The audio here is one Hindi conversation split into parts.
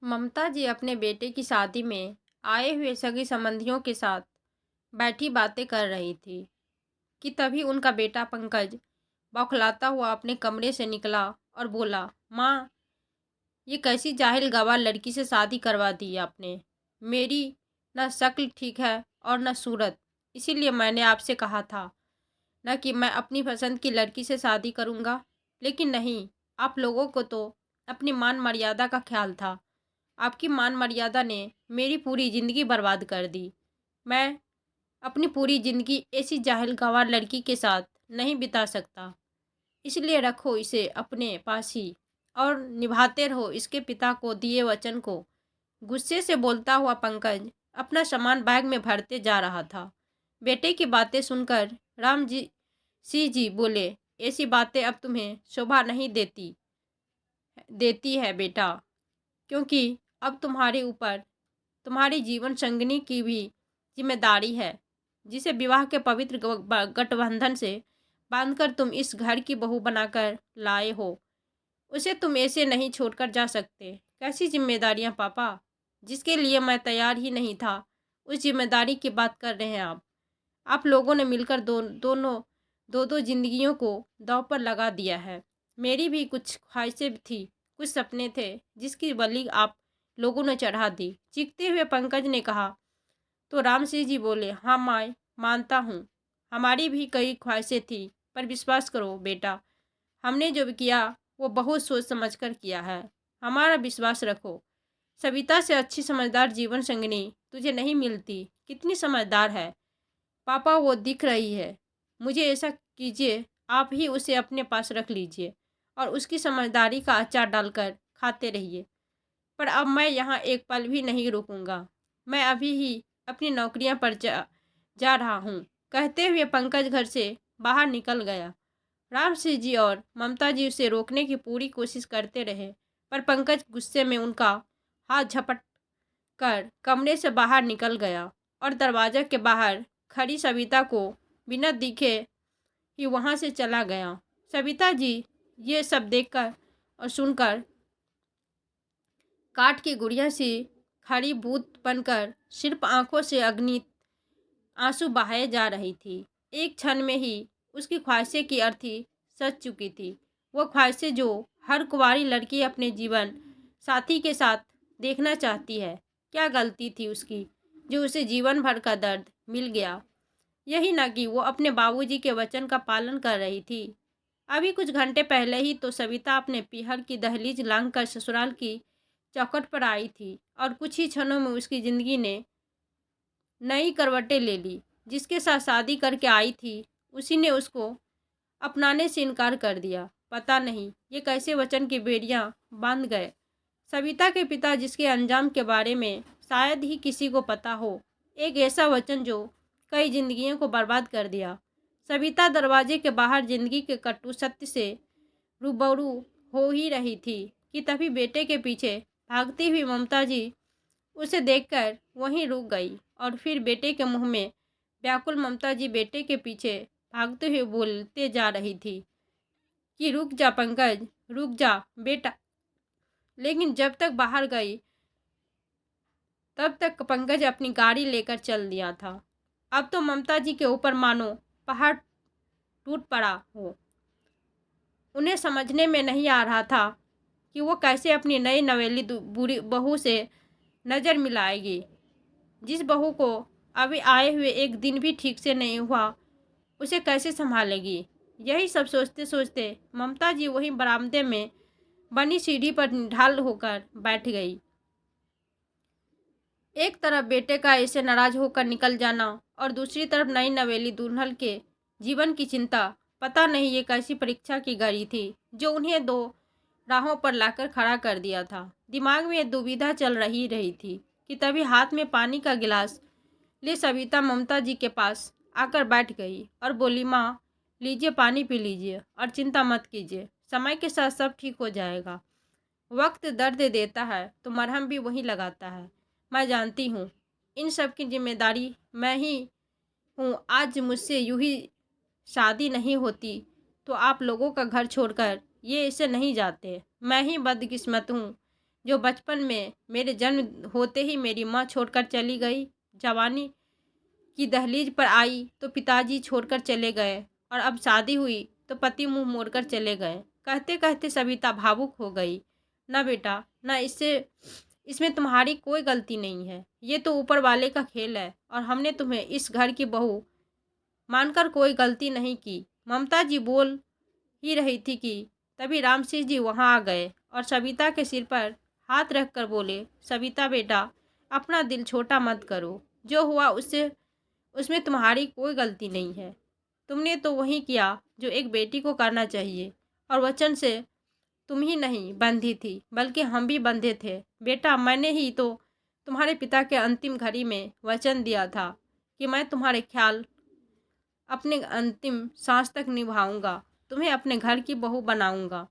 ममता जी अपने बेटे की शादी में आए हुए सगे संबंधियों के साथ बैठी बातें कर रही थी कि तभी उनका बेटा पंकज बौखलाता हुआ अपने कमरे से निकला और बोला, माँ, ये कैसी जाहिल गंवार लड़की से शादी करवा दी आपने। मेरी न शक्ल ठीक है और न सूरत, इसीलिए मैंने आपसे कहा था न कि मैं अपनी पसंद की लड़की से शादी करूँगा। लेकिन नहीं, आप लोगों को तो अपनी मान मर्यादा का ख्याल था। आपकी मान मर्यादा ने मेरी पूरी ज़िंदगी बर्बाद कर दी। मैं अपनी पूरी ज़िंदगी ऐसी जाहिल गंवार लड़की के साथ नहीं बिता सकता। इसलिए रखो इसे अपने पास ही और निभाते रहो इसके पिता को दिए वचन को। गुस्से से बोलता हुआ पंकज अपना सामान बैग में भरते जा रहा था। बेटे की बातें सुनकर राम जी सिंह जी बोले, ऐसी बातें अब तुम्हें शोभा नहीं देती देती है बेटा, क्योंकि अब तुम्हारे ऊपर तुम्हारी जीवन संगिनी की भी जिम्मेदारी है, जिसे विवाह के पवित्र गठबंधन से बांधकर तुम इस घर की बहू बनाकर लाए हो। उसे तुम ऐसे नहीं छोड़कर जा सकते। कैसी जिम्मेदारियां पापा, जिसके लिए मैं तैयार ही नहीं था, उस जिम्मेदारी की बात कर रहे हैं आप। आप लोगों ने मिलकर दोनों दो दो जिंदगियों को दांव पर लगा दिया है। मेरी भी कुछ ख्वाहिशें थी, कुछ सपने थे, जिसकी बलि आप लोगों ने चढ़ा दी। चीखते हुए पंकज ने कहा। तो राम सिंह जी बोले, हाँ माँ, मानता हूँ, हमारी भी कई ख्वाहिशें थी, पर विश्वास करो बेटा, हमने जो भी किया वो बहुत सोच समझ कर किया है। हमारा विश्वास रखो। सविता से अच्छी समझदार जीवन संगिनी तुझे नहीं मिलती। कितनी समझदार है पापा, वो दिख रही है। मुझे ऐसा कीजिए, आप ही उसे अपने पास रख लीजिए और उसकी समझदारी का अचार डालकर खाते रहिए। पर अब मैं यहाँ एक पल भी नहीं रुकूंगा। मैं अभी ही अपनी नौकरियाँ पर जा रहा हूँ। कहते हुए पंकज घर से बाहर निकल गया। राम सिंह जी और ममता जी उसे रोकने की पूरी कोशिश करते रहे, पर पंकज गुस्से में उनका हाथ झपट कर कमरे से बाहर निकल गया और दरवाजे के बाहर खड़ी सविता को बिना दिखे ही वहां से चला गया। सविता जी ये सब देखकर और सुनकर काठ की गुड़िया सी खड़ी भूत बनकर सिर्फ आंखों से अग्नि आंसू बहाए जा रही थी। एक क्षण में ही उसकी ख्वाहिशें की अर्थी सच चुकी थी। वो ख्वाहिशें जो हर कुंवारी लड़की अपने जीवन साथी के साथ देखना चाहती है। क्या गलती थी उसकी जो उसे जीवन भर का दर्द मिल गया। यही न कि वो अपने बाबूजी के वचन का पालन कर रही थी। अभी कुछ घंटे पहले ही तो सविता अपने पीहर की दहलीज लांघ कर ससुराल की चौखट पर आई थी और कुछ ही क्षणों में उसकी ज़िंदगी ने नई करवटें ले ली। जिसके साथ शादी करके आई थी उसी ने उसको अपनाने से इनकार कर दिया। पता नहीं ये कैसे वचन की बेड़ियां बांध गए। सविता के पिता, जिसके अंजाम के बारे में शायद ही किसी को पता हो, एक ऐसा वचन जो कई जिंदगियों को बर्बाद कर दिया। सविता दरवाजे के बाहर जिंदगी के कटु सत्य से रूबरू हो ही रही थी कि तभी बेटे के पीछे भागती हुई ममता जी उसे देखकर वहीं रुक गई और फिर बेटे के मुंह में व्याकुल ममता जी बेटे के पीछे भागते हुए बोलते जा रही थी कि रुक जा पंकज, रुक जा बेटा। लेकिन जब तक बाहर गई तब तक पंकज अपनी गाड़ी लेकर चल दिया था। अब तो ममता जी के ऊपर मानो पहाड़ टूट पड़ा हो। उन्हें समझने में नहीं आ रहा था कि वो कैसे अपनी नई नवेली बुरी बहू से नज़र मिलाएगी, जिस बहू को अभी आए हुए एक दिन भी ठीक से नहीं हुआ, उसे कैसे संभालेगी। यही सब सोचते सोचते ममता जी वहीं बरामदे में बनी सीढ़ी पर ढाल होकर बैठ गई। एक तरफ बेटे का ऐसे नाराज होकर निकल जाना और दूसरी तरफ नई नवेली दुल्हन के जीवन की चिंता। पता नहीं ये कैसी परीक्षा की घड़ी थी जो उन्हें दो राहों पर लाकर खड़ा कर दिया था। दिमाग में दुविधा चल रही थी कि तभी हाथ में पानी का गिलास ले सविता ममता जी के पास आकर बैठ गई और बोली, माँ लीजिए, पानी पी लीजिए और चिंता मत कीजिए, समय के साथ सब ठीक हो जाएगा। वक्त दर्द देता है तो मरहम भी वही लगाता है। मैं जानती हूँ इन सब की जिम्मेदारी मैं ही हूँ। आज मुझसे यूं ही शादी नहीं होती तो आप लोगों का घर छोड़कर ये ऐसे नहीं जाते। मैं ही बदकिस्मत हूँ जो बचपन में मेरे जन्म होते ही मेरी माँ छोड़कर चली गई, जवानी की दहलीज पर आई तो पिताजी छोड़कर चले गए, और अब शादी हुई तो पति मुंह मोड़कर चले गए। कहते कहते सविता भावुक हो गई। ना बेटा, ना, इसमें तुम्हारी कोई गलती नहीं है। ये तो ऊपर वाले का खेल है, और हमने तुम्हें इस घर की बहू मानकर कोई गलती नहीं की। ममता जी बोल ही रही थी कि तभी राम सिंह जी वहां आ गए और सविता के सिर पर हाथ रखकर बोले, सविता बेटा, अपना दिल छोटा मत करो। जो हुआ उससे उसमें तुम्हारी कोई गलती नहीं है। तुमने तो वही किया जो एक बेटी को करना चाहिए, और वचन से तुम ही नहीं बंधी थी बल्कि हम भी बंधे थे। बेटा, मैंने ही तो तुम्हारे पिता के अंतिम घड़ी में वचन दिया था कि मैं तुम्हारे ख्याल अपने अंतिम सांस तक निभाऊंगा, तुम्हें अपने घर की बहू बनाऊंगा।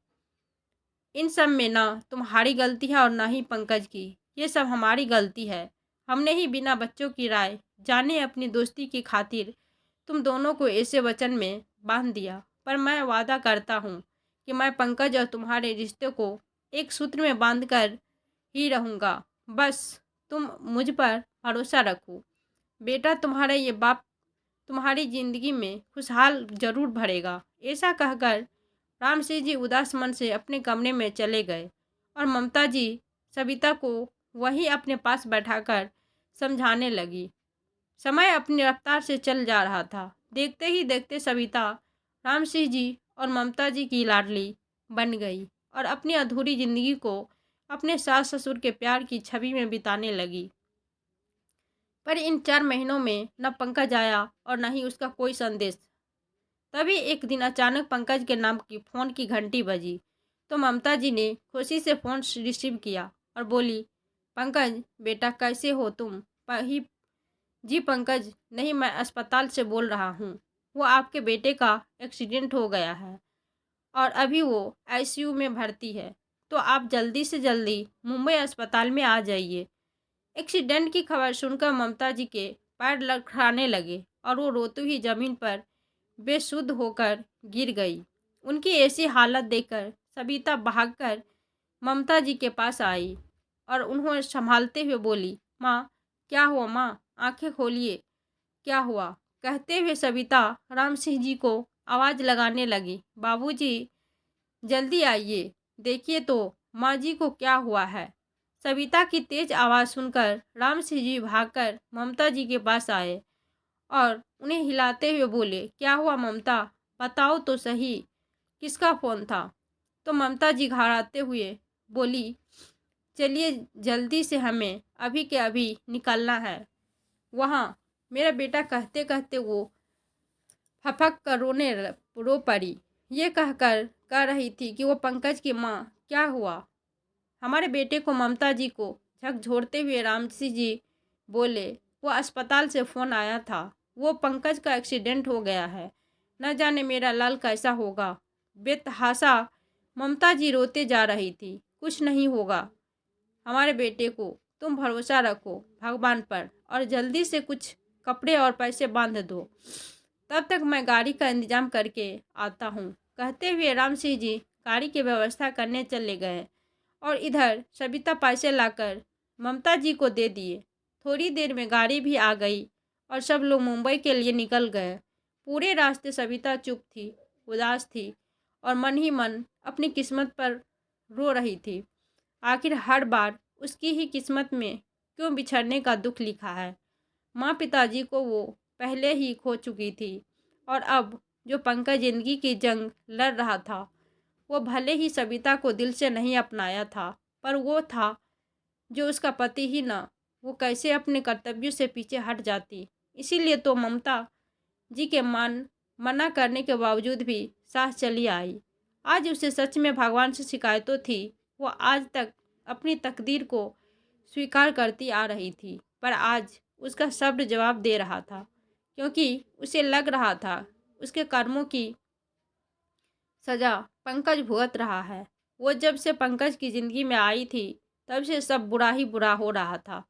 इन सब में ना तुम्हारी गलती है और ना ही पंकज की। ये सब हमारी गलती है। हमने ही बिना बच्चों की राय जाने अपनी दोस्ती की खातिर तुम दोनों को ऐसे वचन में बांध दिया। पर मैं वादा करता हूँ कि मैं पंकज और तुम्हारे रिश्ते को एक सूत्र में बांध कर ही रहूँगा। बस तुम मुझ पर भरोसा रखो। बेटा, तुम्हारा ये बाप तुम्हारी जिंदगी में खुशहाल जरूर भरेगा। ऐसा कहकर राम सिंह जी उदास मन से अपने कमरे में चले गए, और ममता जी सविता को वहीं अपने पास बैठाकर समझाने लगी। समय अपनी रफ्तार से चल जा रहा था। देखते ही देखते सविता राम सिंह जी और ममता जी की लाडली बन गई और अपनी अधूरी जिंदगी को अपने सास ससुर के प्यार की छवि में बिताने लगी। पर इन 4 महीनों में न पंकज आया और न ही उसका कोई संदेश। तभी एक दिन अचानक पंकज के नाम की फ़ोन की घंटी बजी, तो ममता जी ने खुशी से फ़ोन रिसीव किया और बोली, पंकज बेटा, कैसे हो तुम? ही जी पंकज, नहीं, मैं अस्पताल से बोल रहा हूँ। वो आपके बेटे का एक्सीडेंट हो गया है और अभी वो आईसीयू में भर्ती है, तो आप जल्दी से जल्दी मुंबई अस्पताल में आ जाइए। एक्सीडेंट की खबर सुनकर ममता जी के पैर लड़खड़ाने लगे और वो रोती हुई जमीन पर बेसुध होकर गिर गई। उनकी ऐसी हालत देखकर सविता भागकर ममता जी के पास आई और उन्हें संभालते हुए बोली, माँ, क्या हुआ माँ? आंखें खोलिए, क्या हुआ? कहते हुए सविता राम सिंह जी को आवाज़ लगाने लगी, बाबूजी, जल्दी आइए, देखिए तो माँ जी को क्या हुआ है। सविता की तेज आवाज़ सुनकर राम सिंह जी भागकर ममता जी के पास आए और उन्हें हिलाते हुए बोले, क्या हुआ ममता? बताओ तो सही, किसका फ़ोन था? तो ममता जी घबराते हुए बोली, चलिए जल्दी से, हमें अभी के अभी निकलना है वहाँ। मेरा बेटा कहते कहते वो फपक कर रो पड़ी। ये कहकर कह रही थी कि वो पंकज की माँ, क्या हुआ हमारे बेटे को? ममता जी को झकझोरते हुए राम सिंह जी बोले, वो अस्पताल से फ़ोन आया था, वो पंकज का एक्सीडेंट हो गया है, न जाने मेरा लाल कैसा होगा। बेतहाशा ममता जी रोते जा रही थी। कुछ नहीं होगा हमारे बेटे को, तुम भरोसा रखो भगवान पर और जल्दी से कुछ कपड़े और पैसे बांध दो, तब तक मैं गाड़ी का इंतजाम करके आता हूँ। कहते हुए राम सिंह जी गाड़ी की व्यवस्था करने चले गए और इधर सविता पैसे लाकर ममता जी को दे दिए। थोड़ी देर में गाड़ी भी आ गई और सब लोग मुंबई के लिए निकल गए। पूरे रास्ते सविता चुप थी, उदास थी और मन ही मन अपनी किस्मत पर रो रही थी। आखिर हर बार उसकी ही किस्मत में क्यों बिछड़ने का दुख लिखा है? माँ पिताजी को वो पहले ही खो चुकी थी और अब जो पंकज जिंदगी की जंग लड़ रहा था, वो भले ही सविता को दिल से नहीं अपनाया था, पर वो था जो उसका पति ही ना, वो कैसे अपने कर्तव्यों से पीछे हट जाती। इसीलिए तो ममता जी के मना करने के बावजूद भी सास चली आई। आज उसे सच में भगवान से शिकायतों थी। वो आज तक अपनी तकदीर को स्वीकार करती आ रही थी, पर आज उसका सब्र जवाब दे रहा था, क्योंकि उसे लग रहा था उसके कर्मों की सजा पंकज भुगत रहा है। वो जब से पंकज की ज़िंदगी में आई थी, तब से सब बुरा ही बुरा हो रहा था।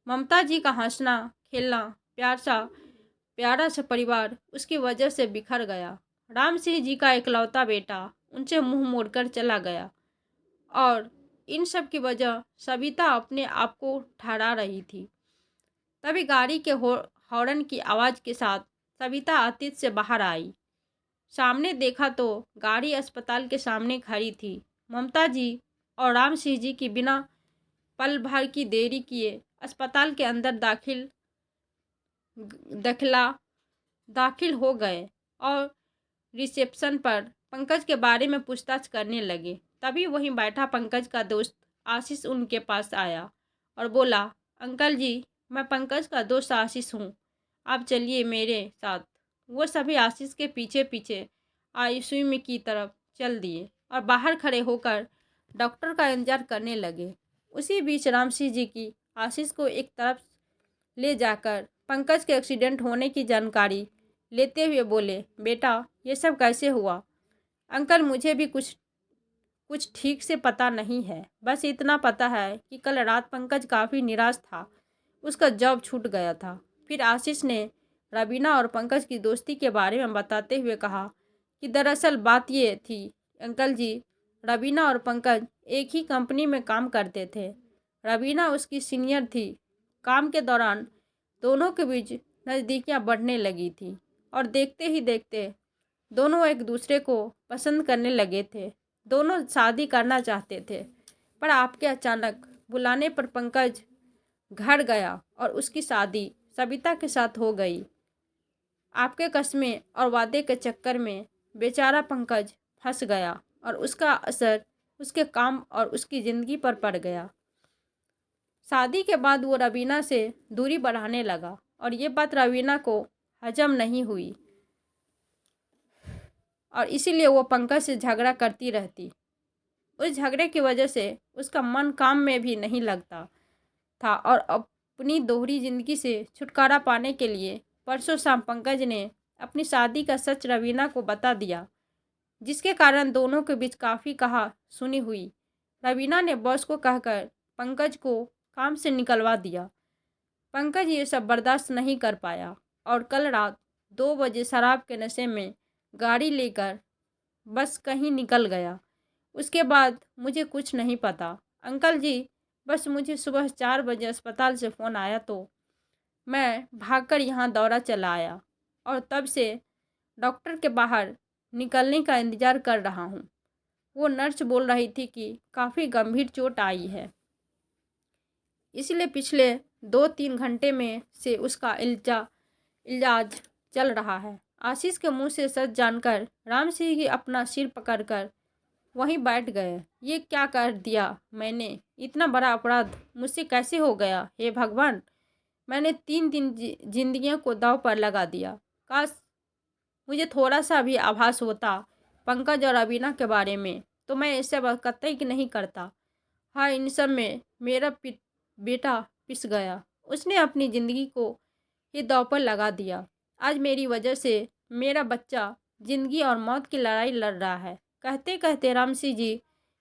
ममता जी का हंसना खेलना प्यारा सा परिवार उसकी वजह से बिखर गया। राम सिंह जी का इकलौता बेटा उनसे मुंह मोड़कर चला गया और इन सब की वजह सविता अपने आप को ठहरा रही थी। तभी गाड़ी के हॉर्न की आवाज़ के साथ सविता आतिश से बाहर आई। सामने देखा तो गाड़ी अस्पताल के सामने खड़ी थी। ममता जी और राम सिंह जी की बिना पल भर की देरी किए अस्पताल के अंदर दखला दाखिल हो गए और रिसेप्शन पर पंकज के बारे में पूछताछ करने लगे। तभी वहीं बैठा पंकज का दोस्त आशीष उनके पास आया और बोला, अंकल जी, मैं पंकज का दोस्त आशीष हूँ, आप चलिए मेरे साथ। वो सभी आशीष के पीछे पीछे आईसीयू में की तरफ चल दिए और बाहर खड़े होकर डॉक्टर का इंतजार करने लगे। उसी बीच राम सिंह जी की आशीष को एक तरफ ले जाकर पंकज के एक्सीडेंट होने की जानकारी लेते हुए बोले, बेटा ये सब कैसे हुआ? अंकल, मुझे भी कुछ कुछ ठीक से पता नहीं है। बस इतना पता है कि कल रात पंकज काफ़ी निराश था, उसका जॉब छूट गया था। फिर आशीष ने रवीना और पंकज की दोस्ती के बारे में बताते हुए कहा कि दरअसल बात ये थी अंकल जी, रवीना और पंकज एक ही कंपनी में काम करते थे। रवीना उसकी सीनियर थी। काम के दौरान दोनों के बीच नज़दीकियाँ बढ़ने लगी थी और देखते ही देखते दोनों एक दूसरे को पसंद करने लगे थे। दोनों शादी करना चाहते थे, पर आपके अचानक बुलाने पर पंकज घर गया और उसकी शादी सविता के साथ हो गई। आपके कस्में और वादे के चक्कर में बेचारा पंकज फंस गया और उसका असर उसके काम और उसकी ज़िंदगी पर पड़ गया। शादी के बाद वो रवीना से दूरी बढ़ाने लगा और ये बात रवीना को हजम नहीं हुई और इसीलिए वो पंकज से झगड़ा करती रहती। उस झगड़े की वजह से उसका मन काम में भी नहीं लगता था और अपनी दोहरी ज़िंदगी से छुटकारा पाने के लिए परसों शाम पंकज ने अपनी शादी का सच रवीना को बता दिया, जिसके कारण दोनों के बीच काफ़ी कहा सुनी हुई। रवीना ने बॉस को कहकर पंकज को काम से निकलवा दिया। पंकज ये सब बर्दाश्त नहीं कर पाया और कल रात 2 बजे शराब के नशे में गाड़ी लेकर बस कहीं निकल गया। उसके बाद मुझे कुछ नहीं पता अंकल जी, बस मुझे सुबह 4 बजे अस्पताल से फ़ोन आया तो मैं भागकर यहाँ दौरा चला आया और तब से डॉक्टर के बाहर निकलने का इंतज़ार कर रहा हूँ। वो नर्स बोल रही थी कि काफ़ी गंभीर चोट आई है, इसलिए पिछले 2-3 घंटे में से उसका इलाज चल रहा है। आशीष के मुंह से सच जानकर राम सिंह ही अपना सिर पकड़कर वहीं बैठ गए। ये क्या कर दिया मैंने? इतना बड़ा अपराध मुझसे कैसे हो गया? हे भगवान, मैंने 3 दिन जिंदगियों को दांव पर लगा दिया। काश मुझे थोड़ा सा भी आभास होता पंकज और अबीना के बारे में, तो मैं ऐसे कतई नहीं करता। हाँ, इन सब में मेरा बेटा पिस गया। उसने अपनी ज़िंदगी को ही दांव पर लगा दिया। आज मेरी वजह से मेरा बच्चा ज़िंदगी और मौत की लड़ाई लड़ रहा है। कहते कहते रामसिंह जी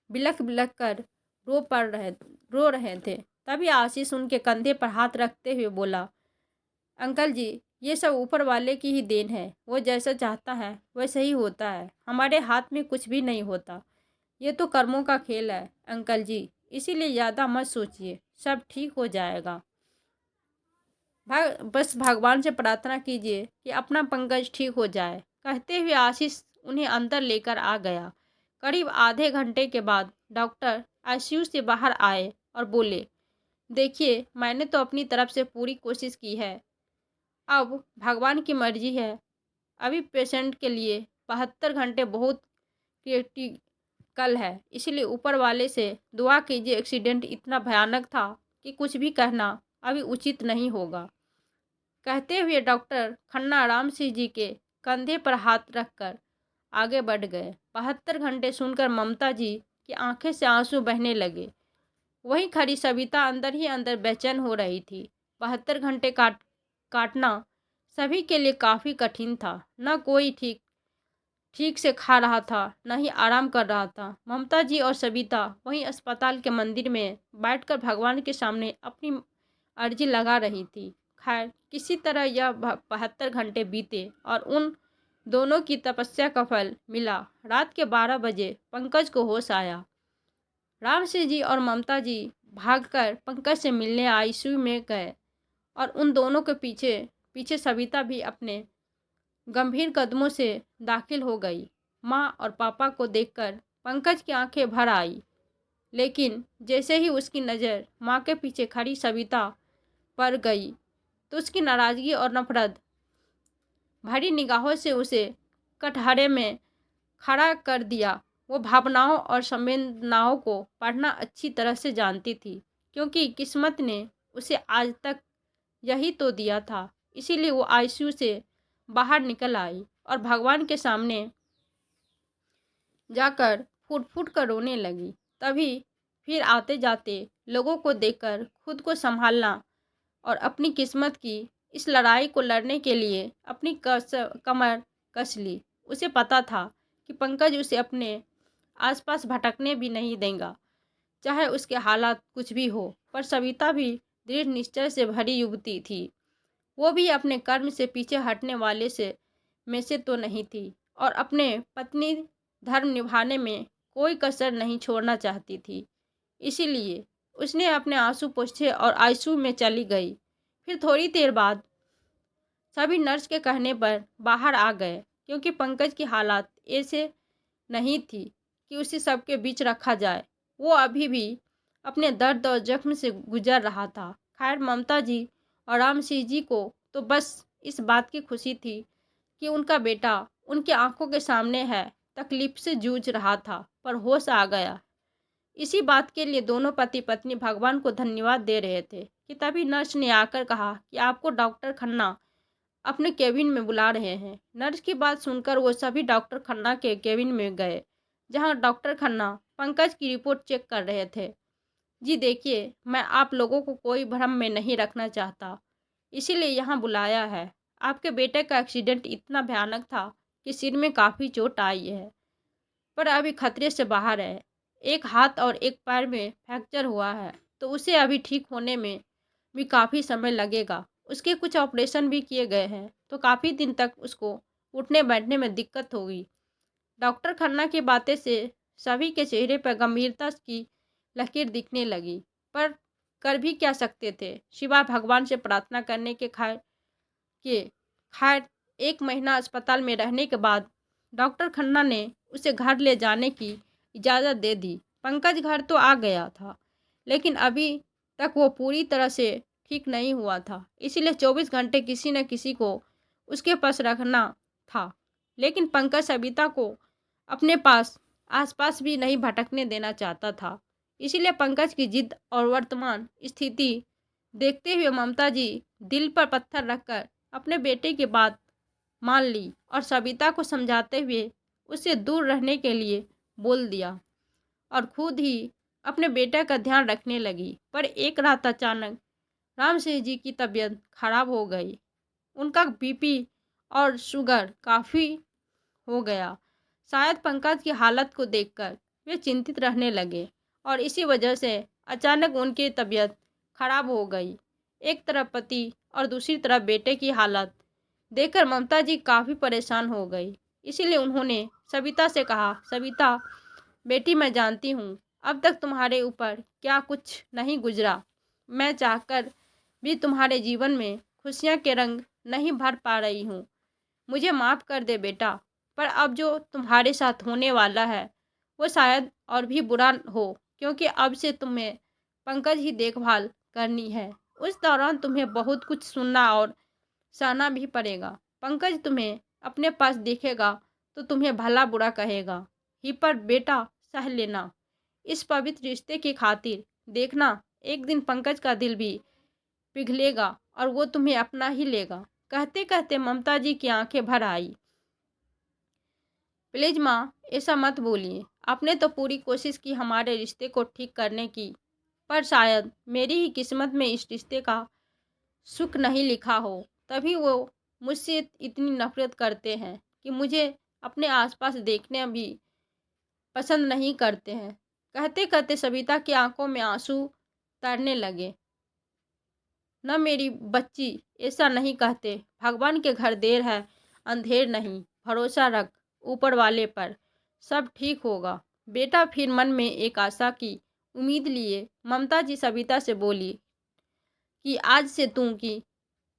बिलख बिलख कर रो रहे थे। तभी आशीष उनके कंधे पर हाथ रखते हुए बोला, अंकल जी, ये सब ऊपर वाले की ही देन है। वो जैसा चाहता है वैसा ही होता है। हमारे हाथ में कुछ भी नहीं होता। ये तो कर्मों का खेल है अंकल जी, इसीलिए ज़्यादा मत सोचिए, सब ठीक हो जाएगा। बस भगवान से प्रार्थना कीजिए कि अपना पंकज ठीक हो जाए। कहते हुए आशीष उन्हें अंदर लेकर आ गया। करीब आधे घंटे के बाद डॉक्टर आईसीयू से बाहर आए और बोले, देखिए, मैंने तो अपनी तरफ से पूरी कोशिश की है, अब भगवान की मर्जी है। अभी पेशेंट के लिए 72 घंटे बहुत क्रिटिकल है, इसलिए ऊपर वाले से दुआ कीजिए। एक्सीडेंट इतना भयानक था कि कुछ भी कहना अभी उचित नहीं होगा। कहते हुए डॉक्टर खन्ना राम सिंह जी के कंधे पर हाथ रखकर आगे बढ़ गए। 72 घंटे सुनकर ममता जी की आंखें से आंसू बहने लगे। वहीं खड़ी सविता अंदर ही अंदर बेचैन हो रही थी। 72 घंटे काटना सभी के लिए काफ़ी कठिन था। न कोई ठीक से खा रहा था, न ही आराम कर रहा था। ममता जी और सविता वहीं अस्पताल के मंदिर में बैठकर भगवान के सामने अपनी अर्जी लगा रही थी। खैर, किसी तरह यह 72 घंटे बीते और उन दोनों की तपस्या का फल मिला। रात के 12 बजे पंकज को होश आया। राम सिंह जी और ममता जी भागकर पंकज से मिलने आईसीयू में गए और उन दोनों के पीछे पीछे सविता भी अपने गंभीर कदमों से दाखिल हो गई। माँ और पापा को देखकर पंकज की आंखें भर आई, लेकिन जैसे ही उसकी नज़र माँ के पीछे खड़ी सविता पर गई तो उसकी नाराज़गी और नफरत भरी निगाहों से उसे कटघरे में खड़ा कर दिया। वो भावनाओं और संवेदनाओं को पढ़ना अच्छी तरह से जानती थी, क्योंकि किस्मत ने उसे आज तक यही तो दिया था। इसीलिए वो आईसीयू से बाहर निकल आई और भगवान के सामने जाकर फूट फूट कर रोने लगी। तभी फिर आते जाते लोगों को देखकर खुद को संभालना और अपनी किस्मत की इस लड़ाई को लड़ने के लिए अपनी कमर कस ली। उसे पता था कि पंकज उसे अपने आसपास भटकने भी नहीं देगा, चाहे उसके हालात कुछ भी हो। पर सविता भी दृढ़ निश्चय से भरी युवती थी। वो भी अपने कर्म से पीछे हटने वाले में से तो नहीं थी और अपने पत्नी धर्म निभाने में कोई कसर नहीं छोड़ना चाहती थी। इसीलिए उसने अपने आंसू पोंछे और आईसीयू में चली गई। फिर थोड़ी देर बाद सभी नर्स के कहने पर बाहर आ गए, क्योंकि पंकज की हालत ऐसे नहीं थी कि उसे सबके बीच रखा जाए। वो अभी भी अपने दर्द और जख्म से गुजर रहा था। खैर, ममता जी और राम सिंह जी को तो बस इस बात की खुशी थी कि उनका बेटा उनकी आंखों के सामने है। तकलीफ से जूझ रहा था पर होश आ गया। इसी बात के लिए दोनों पति पत्नी भगवान को धन्यवाद दे रहे थे कि तभी नर्स ने आकर कहा कि आपको डॉक्टर खन्ना अपने केबिन में बुला रहे हैं। नर्स की बात सुनकर वो सभी डॉक्टर खन्ना के केबिन में गए, जहां डॉक्टर खन्ना पंकज की रिपोर्ट चेक कर रहे थे। जी देखिए, मैं आप लोगों को कोई भ्रम में नहीं रखना चाहता, इसीलिए यहाँ बुलाया है। आपके बेटे का एक्सीडेंट इतना भयानक था कि सिर में काफ़ी चोट आई है, पर अभी खतरे से बाहर है। एक हाथ और एक पैर में फ्रैक्चर हुआ है, तो उसे अभी ठीक होने में भी काफ़ी समय लगेगा। उसके कुछ ऑपरेशन भी किए गए हैं, तो काफ़ी दिन तक उसको उठने बैठने में दिक्कत होगी। डॉक्टर खन्ना की बातें से सभी के चेहरे पर गंभीरता की लकीर दिखने लगी, पर कर भी क्या सकते थे सिवाय भगवान से प्रार्थना करने के। खैर 1 महीना अस्पताल में रहने के बाद डॉक्टर खन्ना ने उसे घर ले जाने की इजाज़त दे दी। पंकज घर तो आ गया था, लेकिन अभी तक वो पूरी तरह से ठीक नहीं हुआ था। इसीलिए 24 घंटे किसी न किसी को उसके पास रखना था। लेकिन पंकज सविता को अपने आसपास भी नहीं भटकने देना चाहता था। इसीलिए पंकज की जिद और वर्तमान स्थिति देखते हुए ममता जी दिल पर पत्थर रखकर अपने बेटे की बात मान ली और सविता को समझाते हुए उससे दूर रहने के लिए बोल दिया और खुद ही अपने बेटे का ध्यान रखने लगी। पर एक रात अचानक राम सिंह जी की तबीयत खराब हो गई। उनका बीपी और शुगर काफ़ी हो गया। शायद पंकज की हालत को देखकर वे चिंतित रहने लगे और इसी वजह से अचानक उनकी तबीयत खराब हो गई। एक तरफ पति और दूसरी तरफ बेटे की हालत देखकर ममता जी काफ़ी परेशान हो गई। इसीलिए उन्होंने सविता से कहा, सविता बेटी, मैं जानती हूँ अब तक तुम्हारे ऊपर क्या कुछ नहीं गुजरा। मैं चाहकर भी तुम्हारे जीवन में खुशियाँ के रंग नहीं भर पा रही हूँ। मुझे माफ़ कर दे बेटा, पर अब जो तुम्हारे साथ होने वाला है वो शायद और भी बुरा हो, क्योंकि अब से तुम्हें पंकज ही देखभाल करनी है। उस दौरान तुम्हें बहुत कुछ सुनना और सहना भी पड़ेगा। पंकज तुम्हें अपने पास देखेगा तो तुम्हें भला बुरा कहेगा ही, पर बेटा सह लेना। इस पवित्र रिश्ते की खातिर देखना, एक दिन पंकज का दिल भी पिघलेगा और वो तुम्हें अपना ही लेगा। कहते कहते ममता जी की आंखें भर आई। प्लीज माँ, ऐसा मत बोलिए। आपने तो पूरी कोशिश की हमारे रिश्ते को ठीक करने की, पर शायद मेरी ही किस्मत में इस रिश्ते का सुख नहीं लिखा हो, तभी वो मुझसे इतनी नफरत करते हैं कि मुझे अपने आसपास देखने भी पसंद नहीं करते हैं। कहते कहते सविता की आंखों में आंसू तैरने लगे। न मेरी बच्ची, ऐसा नहीं कहते। भगवान के घर देर है अंधेर नहीं। भरोसा रख ऊपर वाले पर, सब ठीक होगा। बेटा फिर मन में एक आशा की उम्मीद लिए ममता जी सविता से बोली कि आज से तू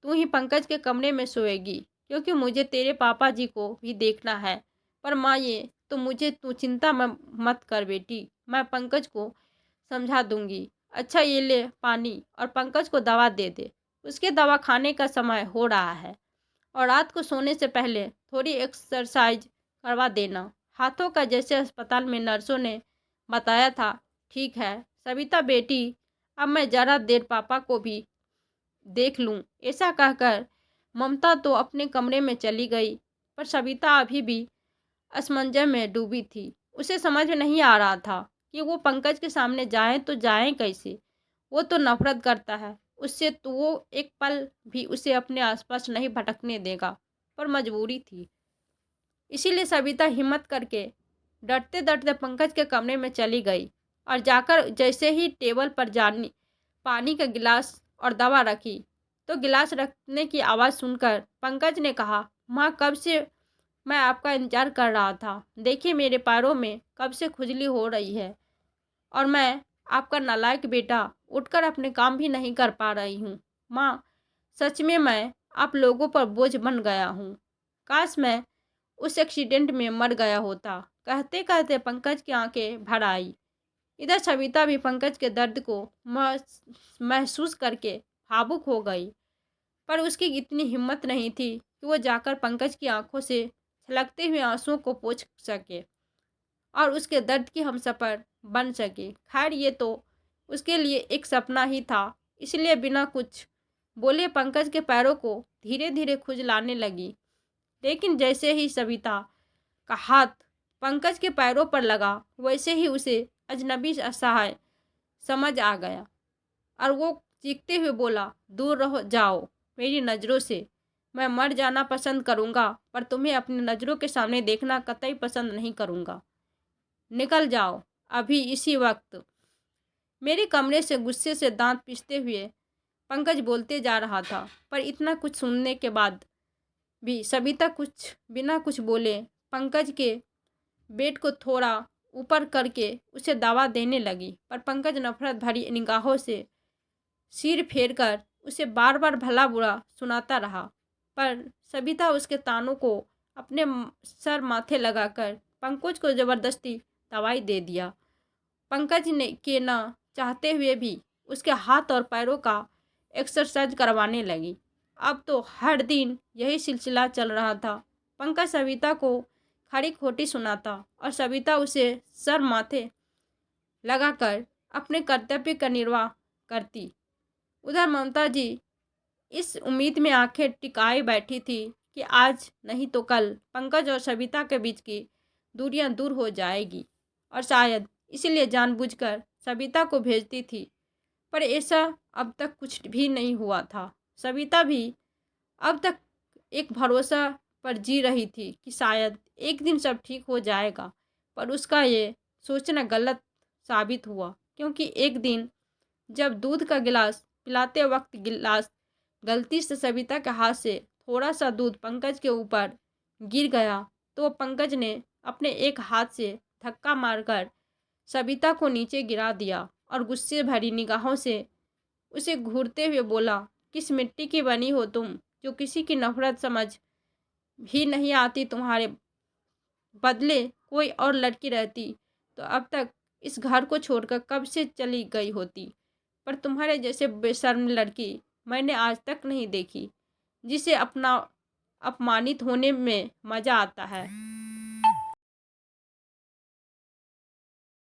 ही पंकज के कमरे में सोएगी, क्योंकि मुझे तेरे पापा जी को भी देखना है। पर माँ, ये तो मुझे तू चिंता मत कर बेटी, मैं पंकज को समझा दूंगी। अच्छा, ये ले पानी और पंकज को दवा दे दे। उसके दवा खाने का समय हो रहा है और रात को सोने से पहले थोड़ी एक्सरसाइज करवा देना। हाथों का जैसे अस्पताल में नर्सों ने बताया था। ठीक है सविता बेटी, अब मैं ज़रा देर पापा को भी देख लूँ। ऐसा कहकर ममता तो अपने कमरे में चली गई, पर सविता अभी भी असमंजस में डूबी थी। उसे समझ में नहीं आ रहा था कि वो पंकज के सामने जाए तो जाए कैसे। वो तो नफरत करता है उससे, तो वो एक पल भी उसे अपने आसपास नहीं भटकने देगा, पर मजबूरी थी। इसीलिए सविता हिम्मत करके डरते डरते पंकज के कमरे में चली गई और जाकर जैसे ही टेबल पर जानी पानी का गिलास और दवा रखी, तो गिलास रखने की आवाज़ सुनकर पंकज ने कहा, माँ, कब से मैं आपका इंतजार कर रहा था। देखिए मेरे पैरों में कब से खुजली हो रही है और मैं आपका नालायक बेटा उठकर अपने काम भी नहीं कर पा रही हूँ। माँ, सच में मैं आप लोगों पर बोझ बन गया हूँ। काश मैं उस एक्सीडेंट में मर गया होता। कहते कहते पंकज की आंखें भर आई। इधर सविता भी पंकज के दर्द को महसूस करके भावुक हो गई, पर उसकी इतनी हिम्मत नहीं थी कि वो जाकर पंकज की आंखों से छलकते हुए आंसुओं को पोंछ सके और उसके दर्द की हमसफर बन सके। खैर, ये तो उसके लिए एक सपना ही था। इसलिए बिना कुछ बोले पंकज के पैरों को धीरे धीरे खुजलाने लगी। लेकिन जैसे ही सविता का हाथ पंकज के पैरों पर लगा, वैसे ही उसे अजनबी असहाय समझ आ गया और वो चीखते हुए बोला, दूर रहो जाओ मेरी नज़रों से। मैं मर जाना पसंद करूँगा, पर तुम्हें अपनी नज़रों के सामने देखना कतई पसंद नहीं करूँगा। निकल जाओ अभी इसी वक्त। मेरे कमरे से गुस्से से दांत पीसते हुए पंकज बोलते जा रहा था, पर इतना कुछ सुनने के बाद भी सविता बिना कुछ बोले पंकज के बेड को थोड़ा ऊपर करके उसे दवा देने लगी। पर पंकज नफरत भरी निगाहों से सिर फेरकर उसे बार बार भला बुरा सुनाता रहा, पर सविता उसके तानों को अपने सर माथे लगाकर पंकज को ज़बरदस्ती दवाई दे दिया। पंकज ने के न चाहते हुए भी उसके हाथ और पैरों का एक्सरसाइज करवाने लगी। अब तो हर दिन यही सिलसिला चल रहा था। पंकज सविता को खड़ी खोटी सुनाता और सविता उसे सर माथे लगाकर अपने कर्तव्य का निर्वाह करती। उधर ममता जी इस उम्मीद में आंखें टिकाए बैठी थी कि आज नहीं तो कल पंकज और सविता के बीच की दूरियां दूर हो जाएगी, और शायद इसीलिए जानबूझकर सविता को भेजती थी। पर ऐसा अब तक कुछ भी नहीं हुआ था। सविता भी अब तक एक भरोसा पर जी रही थी कि शायद एक दिन सब ठीक हो जाएगा, पर उसका ये सोचना गलत साबित हुआ, क्योंकि एक दिन जब दूध का गिलास पिलाते वक्त गिलास गलती से सविता के हाथ से थोड़ा सा दूध पंकज के ऊपर गिर गया, तो पंकज ने अपने एक हाथ से धक्का मारकर सविता को नीचे गिरा दिया और गुस्से भरी निगाहों से उसे घूरते हुए बोला, किस मिट्टी की बनी हो तुम, जो किसी की नफरत समझ भी नहीं आती। तुम्हारे बदले कोई और लड़की रहती तो अब तक इस घर को छोड़कर कब से चली गई होती। पर तुम्हारे जैसे बेशर्म लड़की मैंने आज तक नहीं देखी, जिसे अपना अपमानित होने में मज़ा आता है।